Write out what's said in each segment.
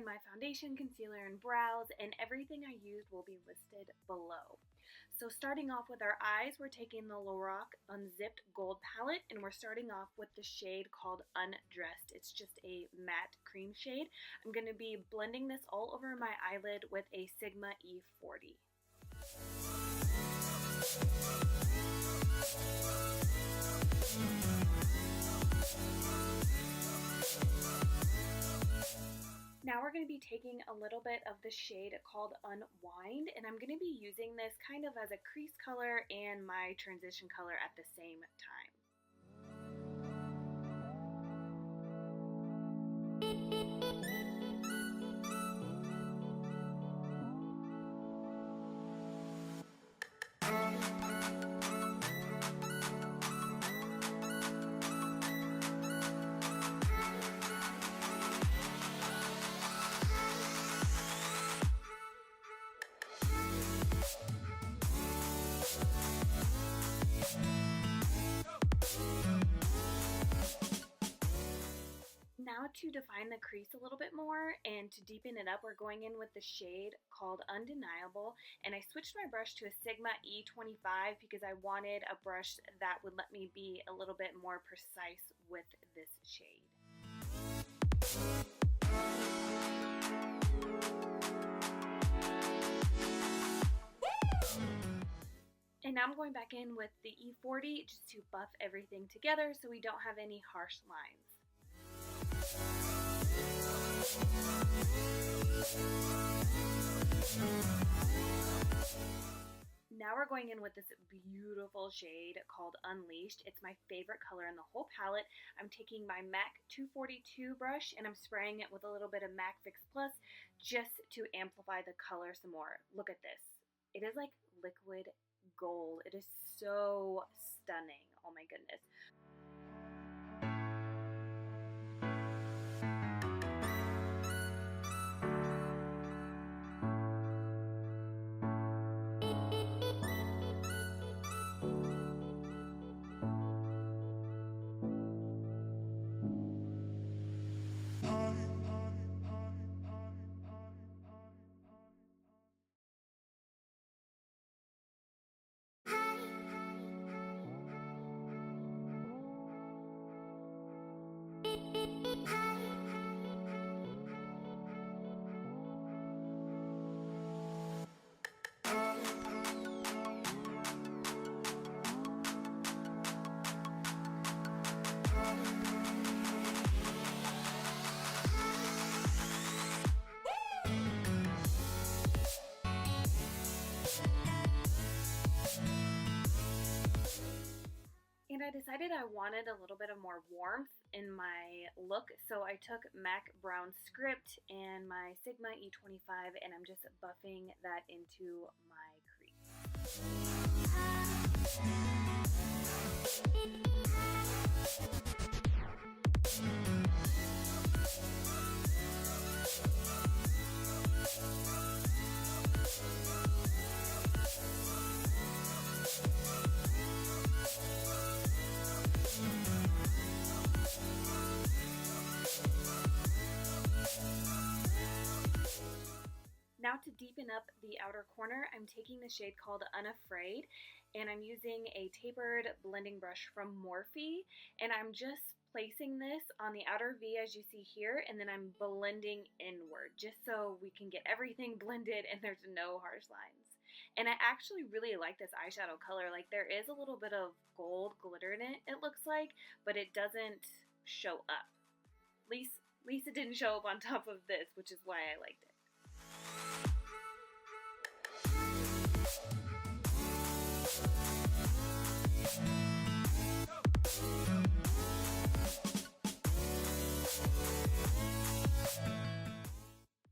find my foundation, concealer, and brows, and everything I used will be listed below. So starting off with our eyes, we're taking the Lorac Unzipped Gold Palette, and we're starting off with the shade called Undressed. It's just a matte cream shade. I'm going to be blending this all over my eyelid with a Sigma E40. Now we're going to be taking a little bit of the shade called Unwind, and I'm going to be using this kind of as a crease color and my transition color at the same time. Now to define the crease a little bit more and to deepen it up, we're going in with the shade called Undeniable, and I switched my brush to a Sigma E25 because I wanted a brush that would let me be a little bit more precise with this shade. And now I'm going back in with the E40 just to buff everything together so we don't have any harsh lines. Now we're going in with this beautiful shade called Unleashed. It's my favorite color in the whole palette. I'm taking my MAC 242 brush and I'm spraying it with a little bit of MAC Fix Plus just to amplify the color some more. Look at this. It is like liquid gold. It is so stunning. Oh my goodness. And I decided I wanted a little bit of more warmth in my look, so I took MAC Brown Script and my Sigma E25 and I'm just buffing that into my crease. Now to deepen up the outer corner, I'm taking the shade called Unafraid, and I'm using a tapered blending brush from Morphe, and I'm just placing this on the outer V as you see here, and then I'm blending inward just so we can get everything blended and there's no harsh lines. And I actually really like this eyeshadow color. Like, there is a little bit of gold glitter in it, it looks like, but it doesn't show up. At least it didn't show up on top of this, which is why I liked it.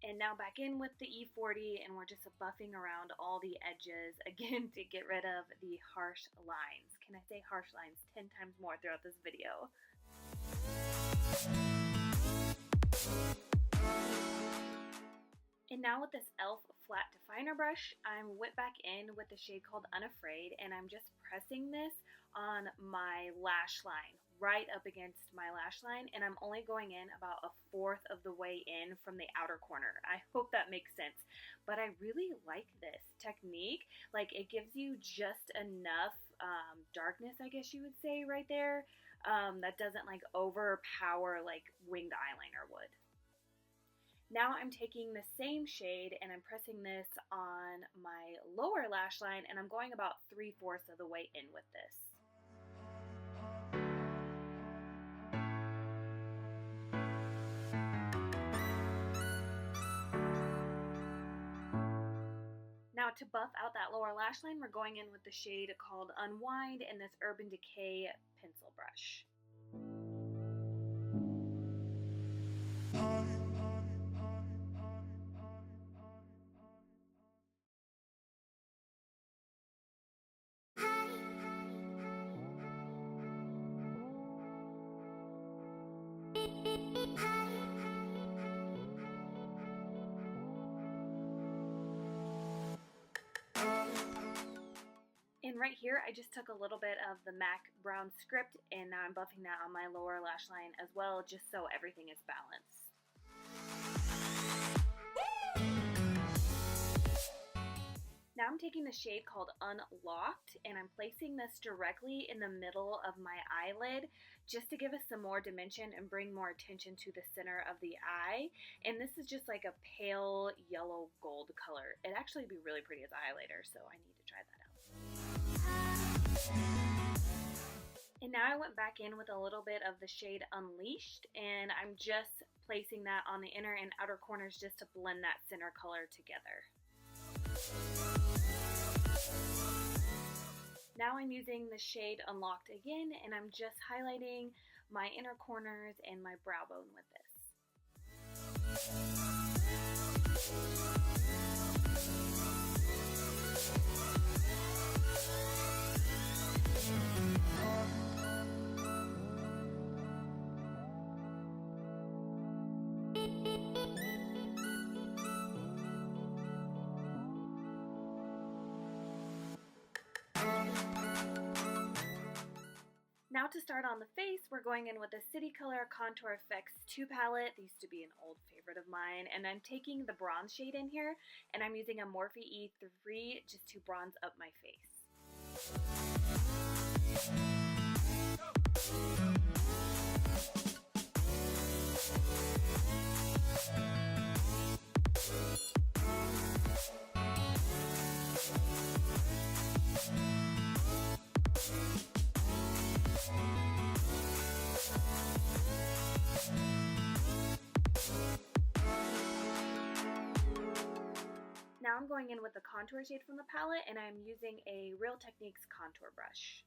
And now back in with the E40, and we're just buffing around all the edges again to get rid of the harsh lines. Can I say harsh lines 10 times more throughout this video? And now with this e.l.f. flat definer brush, I'm whipped back in with the shade called Unafraid, and I'm just pressing this on my lash line. right up against my lash line, and I'm only going in about a fourth of the way in from the outer corner. I hope that makes sense, but I really like this technique. Like, it gives you just enough darkness, I guess you would say, right there, that doesn't like overpower like winged eyeliner would. Now I'm taking the same shade and I'm pressing this on my lower lash line, and I'm going about 3/4 of the way in with this. Now to buff out that lower lash line, we're going in with the shade called Unwind and this Urban Decay pencil brush. And right here, I just took a little bit of the MAC Brown Script, and now I'm buffing that on my lower lash line as well, just so everything is balanced. Now I'm taking the shade called Unlocked, and I'm placing this directly in the middle of my eyelid just to give us some more dimension and bring more attention to the center of the eye. And this is just like a pale yellow gold color. It'd actually be really pretty as a highlighter, so I need to try that out. And now I went back in with a little bit of the shade Unleashed, and I'm just placing that on the inner and outer corners just to blend that center color together. Now I'm using the shade Unlocked again, and I'm just highlighting my inner corners and my brow bone with this. Now to start on the face, we're going in with the City Color Contour Effects 2 palette. This used to be an old favorite of mine, and I'm taking the bronze shade in here, and I'm using a Morphe E3 just to bronze up my face. Now I'm going in with the contour shade from the palette, and I'm using a Real Techniques contour brush.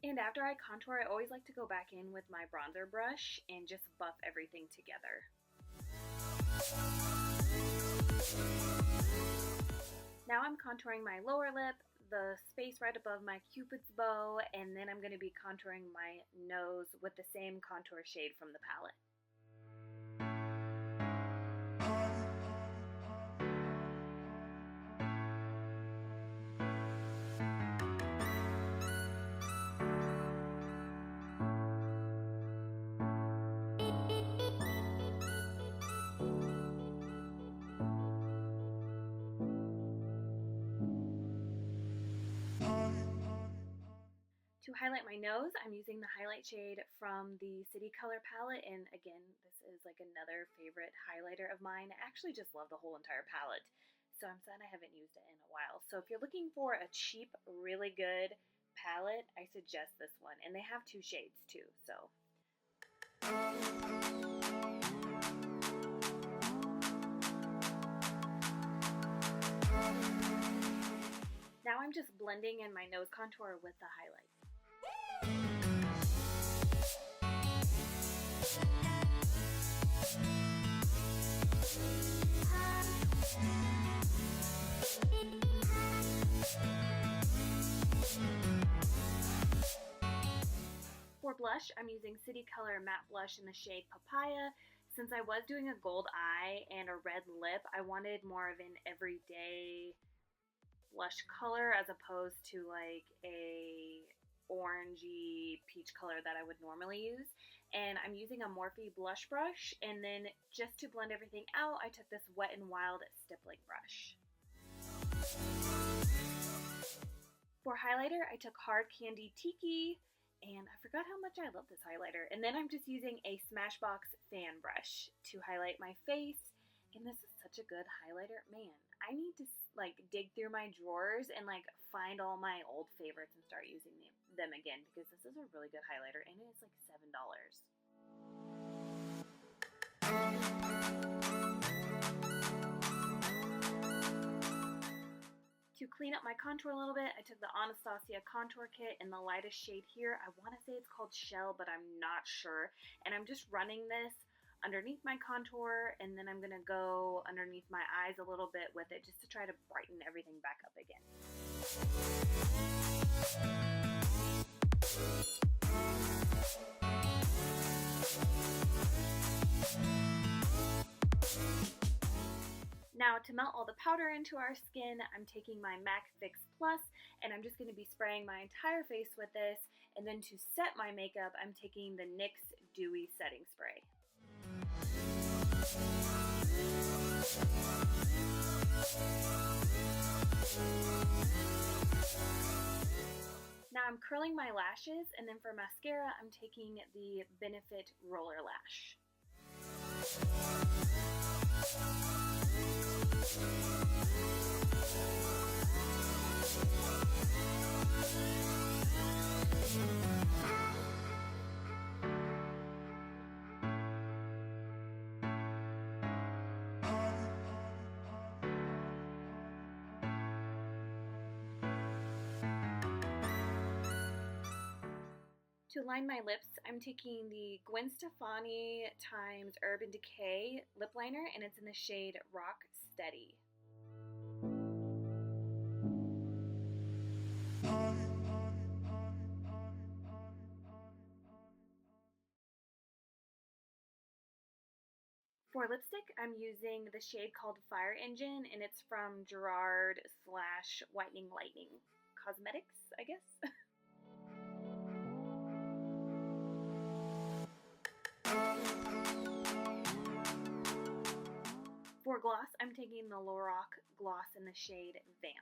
And after I contour, I always like to go back in with my bronzer brush and just buff everything together. Now I'm contouring my lower lip, the space right above my Cupid's bow, and then I'm going to be contouring my nose with the same contour shade from the palette. To highlight my nose, I'm using the highlight shade from the City Color palette, and again, this is like another favorite highlighter of mine. I actually just love the whole entire palette, so I'm sad I haven't used it in a while. So if you're looking for a cheap, really good palette, I suggest this one, and they have 2 shades too, so. Now I'm just blending in my nose contour with the highlight. For blush, I'm using City Color Matte Blush in the shade Papaya. since I was doing a gold eye and a red lip, I wanted more of an everyday blush color as opposed to like a orangey peach color that I would normally use. And I'm using a Morphe blush brush, and then just to blend everything out, I took this Wet n Wild stippling brush. For highlighter, I took Hard Candy Tiki, and I forgot how much I love this highlighter. And then I'm just using a Smashbox fan brush to highlight my face. And this is such a good highlighter. Man, I need to like dig through my drawers and like find all my old favorites and start using them again, because this is a really good highlighter and it's like $7. To clean up my contour a little bit, I took the Anastasia contour kit in the lightest shade here. I want to say it's called Shell, but I'm not sure. And I'm just running this underneath my contour, and then I'm going to go underneath my eyes a little bit with it just to try to brighten everything back up again. Now to melt all the powder into our skin, I'm taking my MAC Fix Plus, and I'm just going to be spraying my entire face with this. And then to set my makeup, I'm taking the NYX Dewy Setting Spray. Now I'm curling my lashes, and then for mascara, I'm taking the Benefit Roller Lash. To line my lips, I'm taking the Gwen Stefani x Urban Decay lip liner, and it's in the shade Rock Steady. For lipstick, I'm using the shade called Fire Engine, and it's from Gerard / Whitening Lightning Cosmetics, I guess. For gloss, I'm taking the Lorac gloss in the shade Vamp.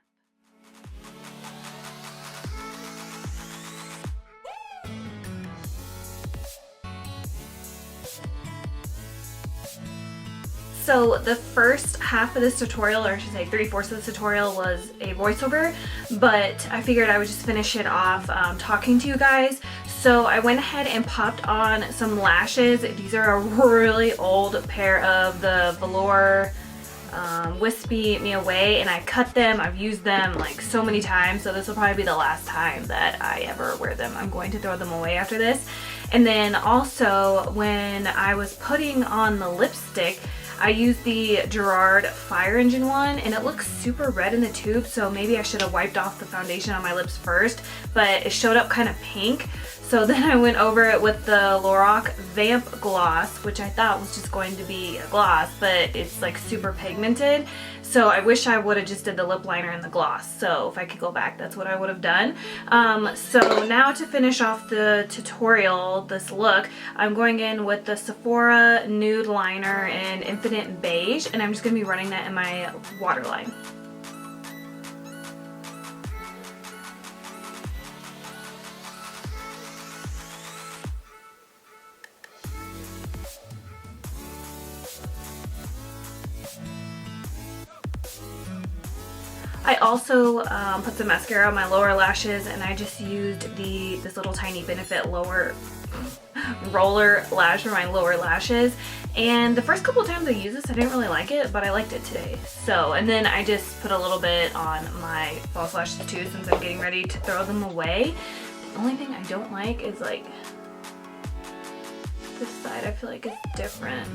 So the first half of this tutorial, or I should say 3/4 of this tutorial, was a voiceover, but I figured I would just finish it off talking to you guys. So I went ahead and popped on some lashes. These are a really old pair of the Velour Whispie Me Away, and I cut them. I've used them like so many times, so this will probably be the last time that I ever wear them. I'm going to throw them away after this. And then also when I was putting on the lipstick, I used the Gerard Fire Engine one, and it looks super red in the tube, so maybe I should have wiped off the foundation on my lips first, but it showed up kind of pink. So then I went over it with the Lorac Vamp gloss, which I thought was just going to be a gloss, but it's like super pigmented. So I wish I would have just did the lip liner and the gloss. So if I could go back, that's what I would have done. So now to finish off the tutorial, this look, I'm going in with the Sephora Nude Liner in Infinite Beige, and I'm just going to be running that in my waterline. I also put some mascara on my lower lashes, and I just used this little tiny Benefit Roller Lash for my lower lashes. And the first couple times I used this, I didn't really like it, but I liked it today. So, and then I just put a little bit on my false lashes too, since I'm getting ready to throw them away. The only thing I don't like is like this side. I feel like it's different.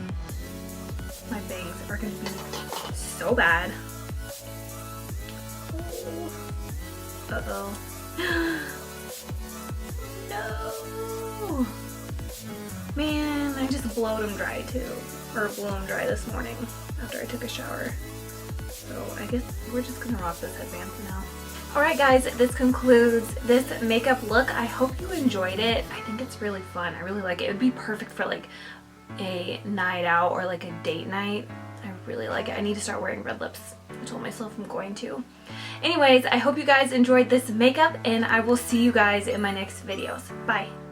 My bangs are gonna be so bad. Uh-oh. No! Man, I just blowed them dry too. Or blew them dry this morning after I took a shower. So I guess we're just gonna rock this headband for now. Alright guys, this concludes this makeup look. I hope you enjoyed it. I think it's really fun. I really like it. It would be perfect for like a night out or like a date night. I really like it. I need to start wearing red lips. I told myself I'm going to. Anyways, I hope you guys enjoyed this makeup and I will see you guys in my next videos. Bye!